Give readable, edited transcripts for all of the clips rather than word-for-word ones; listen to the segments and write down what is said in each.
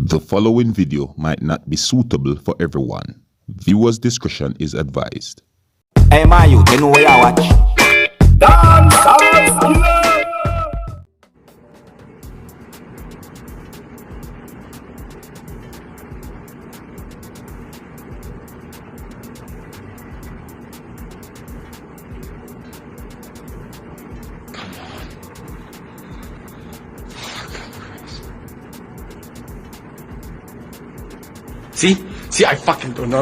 The following video might not be suitable for everyone. Viewers' discretion is advised. Hey, my youth, you know where I watch? Dancehall. See, I fucking do. No.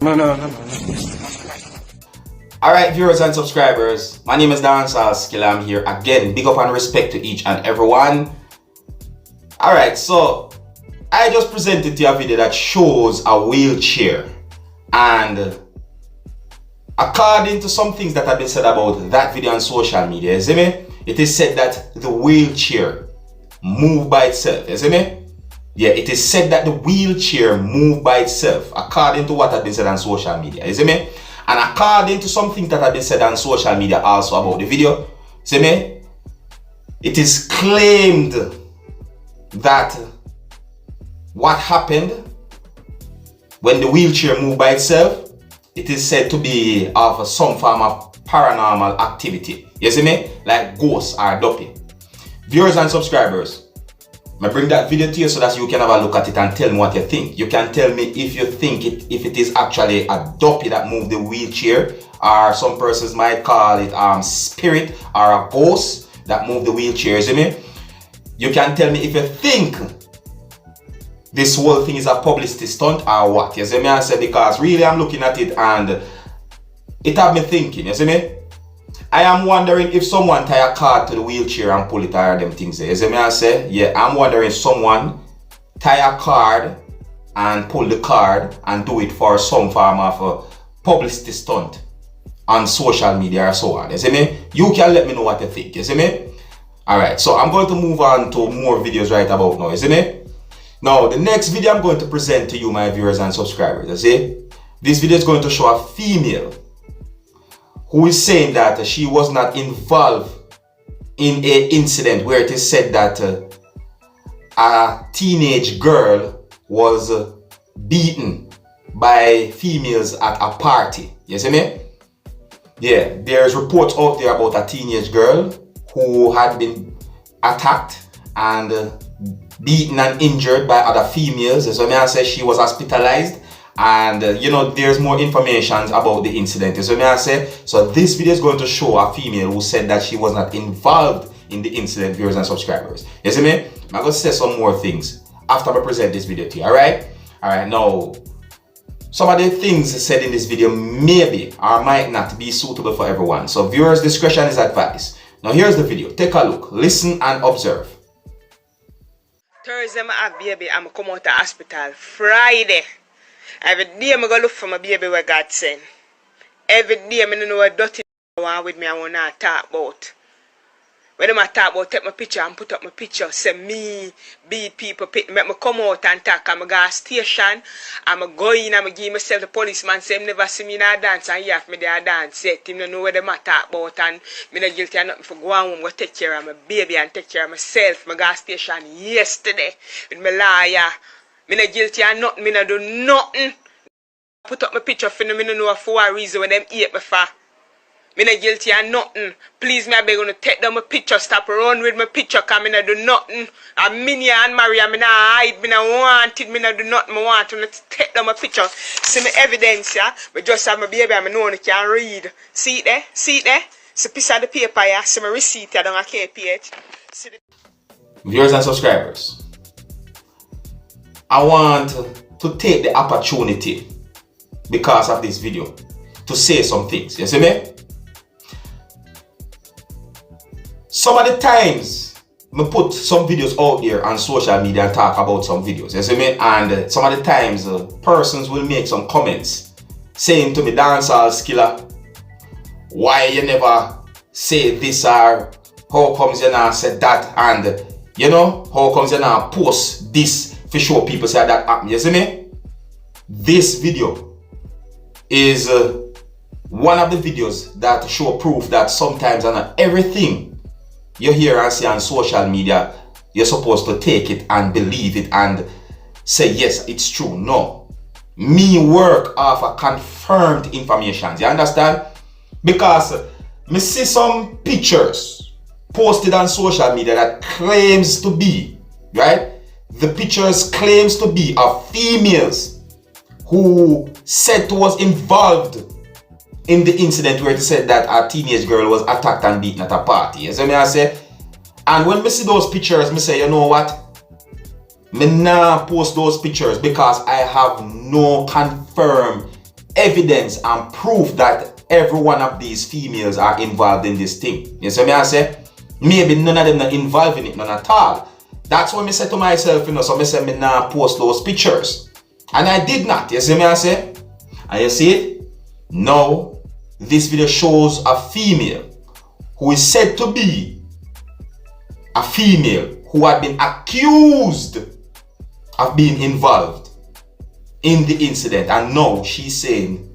Alright, viewers and subscribers, my name is Dancehall. I'm here again. Big up and respect to each and everyone. Alright, so I just presented to you a video that shows a wheelchair, and according to some things that have been said about that video on social media, you see me? It is said that the wheelchair moved by itself, you see me? Yeah, it is said that the wheelchair moved by itself, according to what has been said on social media, you see me? And according to some things that have been said on social media also about the video, see me? It is claimed that what happened when the wheelchair moved by itself, it is said to be of some form of paranormal activity. You see me? Like ghosts or duppy. Viewers and subscribers, I bring that video to you so that you can have a look at it and tell me what you think. You can tell me if you think if it is actually a duppy that moved the wheelchair, or some persons might call it spirit or a ghost that moved the wheelchair. You see me? You can tell me if you think this whole thing is a publicity stunt or what. You see me? I say, because really I'm looking at it and it have me thinking. You see me? I am wondering if someone tie a card to the wheelchair and pull it or them things there. You see me? I say, yeah, I'm wondering if someone tie a card and pull the card and do it for some form of a publicity stunt on social media or so on. You see me? You can let me know what you think. You see me? Alright, so I'm going to move on to more videos right about now. You see me? Now, the next video I'm going to present to you, my viewers and subscribers. You see? This video is going to show a female who is saying that she was not involved in an incident where it is said that a teenage girl was beaten by females at a party. You see me? Yeah, there's reports out there about a teenage girl who had been attacked and beaten and injured by other females. So I say she was hospitalized. And there's more information about the incident. So I say, so this video is going to show a female who said that she was not involved in the incident, viewers and subscribers. You see me? I'm going to say some more things after I present this video to you, alright? Alright, now, some of the things said in this video maybe or might not be suitable for everyone. So viewers' discretion is advised. Now here's the video. Take a look, listen and observe. Thursday, I have baby, I'm come out of the hospital. Friday, every day I go look for my baby where God sent. Every day I don't know what dirty one with me I want to talk about. When I talk about, take my picture and put up my picture, say me, beat people, make me come out and talk. I'm go to station, I'm go in, I'm give myself the policeman, say him never see me in a dance and he have me there dance yet. Him don't know what they talk about and me not guilty of nothing for go home, go take care of my baby and take care of myself. I go to station yesterday with my lawyer. Me not guilty of nothing, me not do nothing. Put up my picture for them, me don't know for what reason when them hate me for. Me not guilty of nothing. Please me I beg you to take down my picture, stop run with my picture, cause me not do nothing. I'm Minnie and Maria, me not hide, me not want it, me not do nothing, me want to take down my picture. See me evidence, yeah? Me just have my baby and me know I can read. See it there? See it there? See a piece of the paper, yeah? See my receipt here down a KPH. See the... Viewers and subscribers, I want to take the opportunity because of this video to say some things. You see me? Some of the times I put some videos out there on social media and talk about some videos. You see me? And some of the times persons will make some comments saying to me, Dancehall, why you never say this or how comes you not say that, and how comes you not post this for show people say that happened. You see me? This video is one of the videos that show proof that sometimes not everything you hear and see on social media, you're supposed to take it and believe it and say yes, it's true. No. Me work off a confirmed information. You understand? Because me see some pictures posted on social media that claims to be, right? The pictures claims to be of females who said to was involved in the incident where it said that a teenage girl was attacked and beaten at a party. You see me I say? And when me see those pictures, me say, you know what? Me nah post those pictures because I have no confirmed evidence and proof that every one of these females are involved in this thing. You see me I say? Maybe none of them are involved in it, none at all. That's what me say to myself, you know, so me say me nah post those pictures. And I did not, you see me I say? And you see it? Now, this video shows a female who is said to be a female who had been accused of being involved in the incident, and now she's saying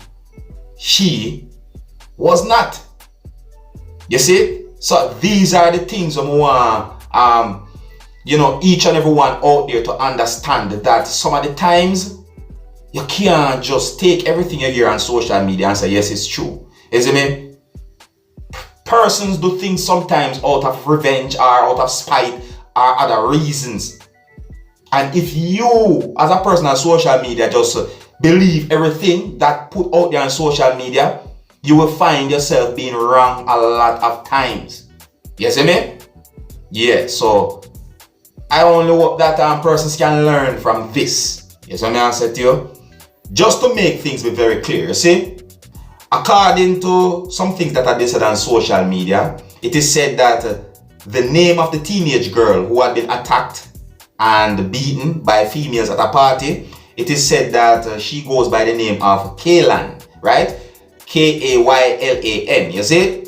she was not. You see? So these are the things I want you know, each and every one out there to understand that some of the times you can't just take everything you hear on social media and say yes, it's true. Isn't it? Persons do things sometimes out of revenge or out of spite or other reasons. And if you, as a person on social media, just believe everything that put out there on social media, you will find yourself being wrong a lot of times. You see me? Yeah, so I only hope that persons can learn from this. You see me I said to you? Just to make things be very clear, you see? According to some things that are listed on social media, it is said that the name of the teenage girl who had been attacked and beaten by females at a party, it is said that she goes by the name of Kaylan, right? Kaylan, you see?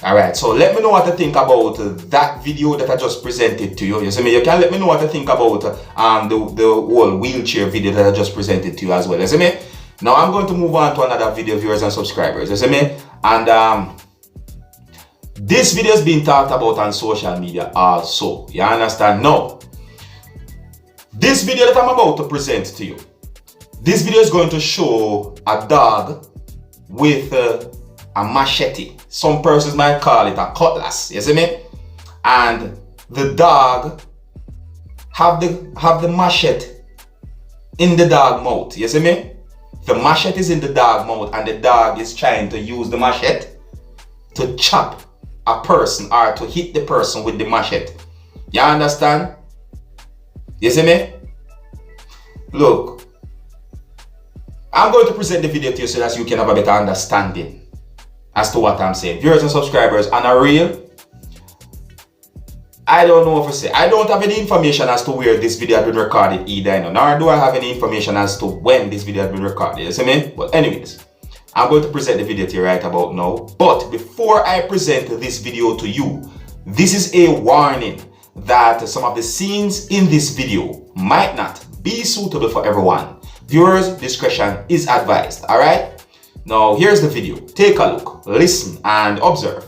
Alright, so let me know what to think about that video that I just presented to you. You see me? You can let me know what to think about the whole wheelchair video that I just presented to you as well. You see me? Now I'm going to move on to another video, viewers and subscribers. You see me? And this video is being talked about on social media also. You understand? Now, this video that I'm about to present to you, this video is going to show a dog with a machete. Some persons might call it a cutlass. You see me? And the dog have the machete in the dog mouth. You see me? The machete is in the dog mouth and the dog is trying to use the machete to chop a person or to hit the person with the machete. You understand? You see me? Look, I'm going to present the video to you so that you can have a better understanding as to what I'm saying. Viewers and subscribers, on a real, I don't know if I say, I don't have any information as to where this video has been recorded either, nor do I have any information as to when this video has been recorded, you see me? But anyways, I'm going to present the video to you right about now. But before I present this video to you, this is a warning that some of the scenes in this video might not be suitable for everyone. Viewers' discretion is advised, alright? Now, here's the video. Take a look, listen, and observe.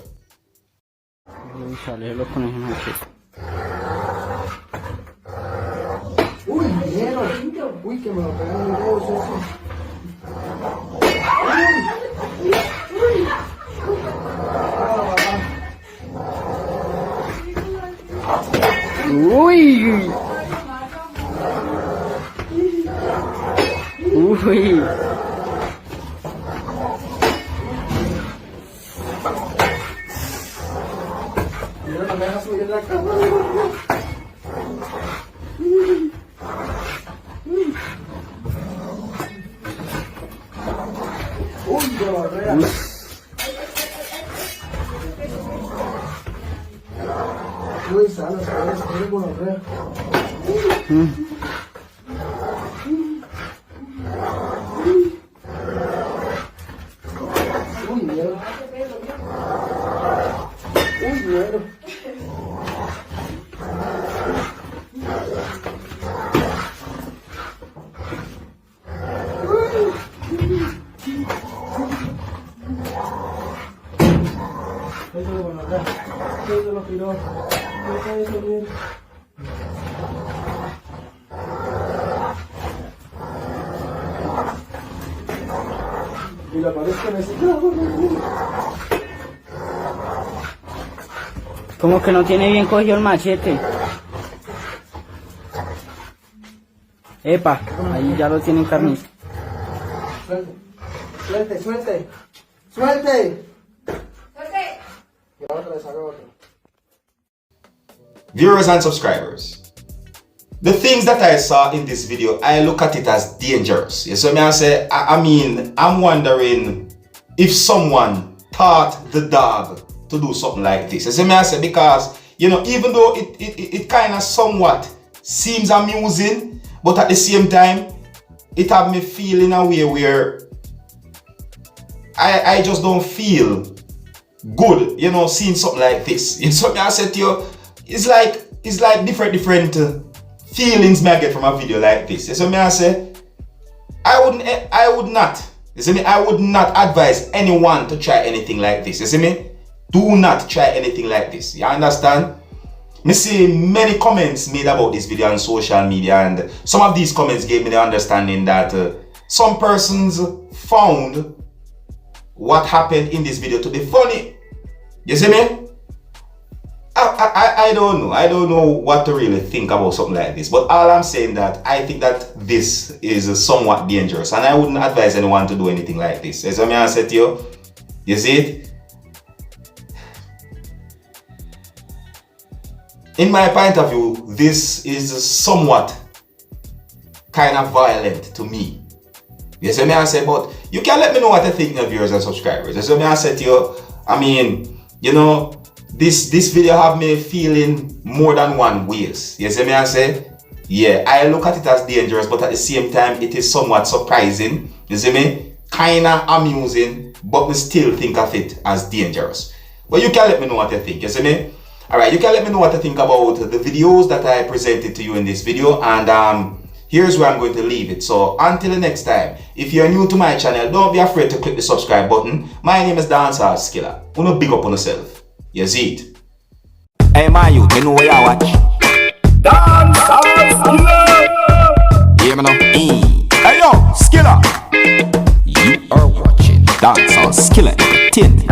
Y lo pones con ese clavo. Como que no tiene bien cogido el machete. Epa, ahí ya lo tienen carnizo. Suelte, suelte, suelte. Suelte. Y otra vez, haga otro. Viewers and subscribers, the things that I saw in this video, I look at it as dangerous. You see me, I say, I mean, I'm wondering if someone taught the dog to do something like this. You see me, I say, because, you know, even though it kind of somewhat seems amusing, but at the same time, it have me feel in a way where I just don't feel good, you know, seeing something like this. You know, I said to you, it's like different feelings me I get from a video like this. You see me, I say, I would not. You see me, I would not advise anyone to try anything like this. You see me, do not try anything like this. You understand? Me see many comments made about this video on social media, and some of these comments gave me the understanding that some persons found what happened in this video to be funny. You see me? I don't know. I don't know what to really think about something like this. But all I'm saying that I think that this is somewhat dangerous, and I wouldn't advise anyone to do anything like this. As I said to you, you see it? In my point of view, this is somewhat kind of violent to me. You see me, I say, but you can let me know what you think, viewers and subscribers. You see me, I said to you, I mean, you know, this video have me feeling more than one ways. You see me, I say, yeah, I look at it as dangerous, but at the same time, it is somewhat surprising. You see me, kind of amusing, but we still think of it as dangerous. But you can let me know what you think. You see me? Alright, you can let me know what you think about the videos that I presented to you in this video, and here's where I'm going to leave it. So until the next time, if you're new to my channel, don't be afraid to click the subscribe button. My name is Dancehall Skilla. Uno big up on yourself. You see it? Hey my youth, you know where you watch? Dancehall Skilla. Hear me now? Hey yo, Skilla. You are watching Dancehall Skilla. 10.